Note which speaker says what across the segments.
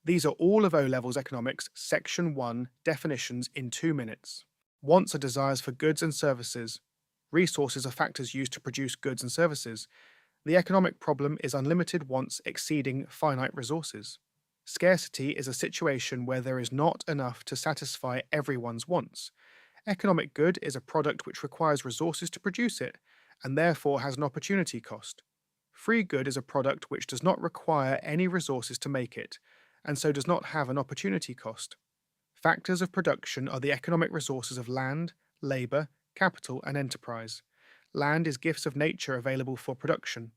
Speaker 1: These are all of O-Levels Economics Section 1 definitions in 2 minutes. Wants are desires for goods and services. Resources are factors used to produce goods and services. The economic problem is unlimited wants exceeding finite resources. Scarcity is a situation where there is not enough to satisfy everyone's wants. Economic good is a product which requires resources to produce it, and therefore has an opportunity cost. Free good is a product which does not require any resources to make it, and so does not have an opportunity cost. Factors of production are the economic resources of land, labour, capital, and enterprise. Land is gifts of nature available for production.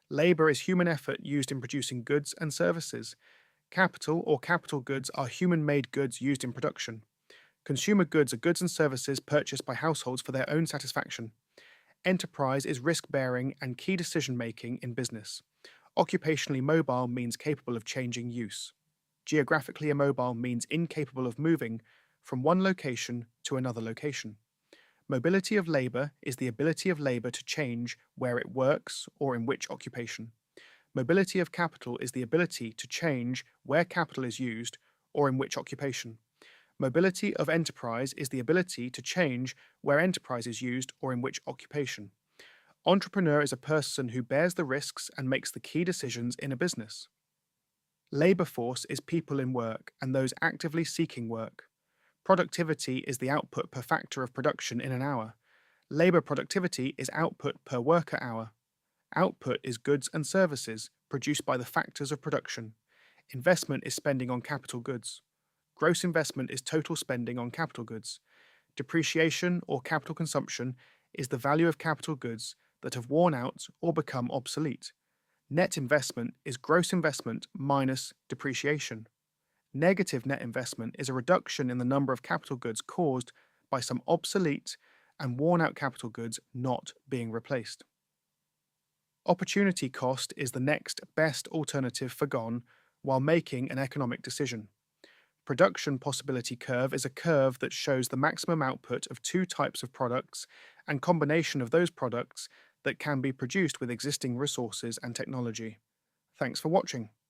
Speaker 1: Labour is human effort used in producing goods and services. Capital or capital goods are human-made goods used in production. Consumer goods are goods and services purchased by households for their own satisfaction. Enterprise is risk-bearing and key decision-making in business. Occupationally mobile means capable of changing use. Geographically immobile means incapable of moving from one location to another location. Mobility of labour is the ability of labour to change where it works or in which occupation. Mobility of capital is the ability to change where capital is used or in which occupation. Mobility of enterprise is the ability to change where enterprise is used or in which occupation. Entrepreneur is a person who bears the risks and makes the key decisions in a business. Labour force is people in work and those actively seeking work. Productivity is the output per factor of production in an hour. Labour productivity is output per worker hour. Output is goods and services produced by the factors of production. Investment is spending on capital goods. Gross investment is total spending on capital goods. Depreciation or capital consumption is the value of capital goods that have worn out or become obsolete. Net investment is gross investment minus depreciation. Negative net investment is a reduction in the number of capital goods caused by some obsolete and worn out capital goods not being replaced. Opportunity cost is the next best alternative for gone while making an economic decision. Production possibility curve is a curve that shows the maximum output of two types of products and combination of those products that can be produced with existing resources and technology. Thanks for watching.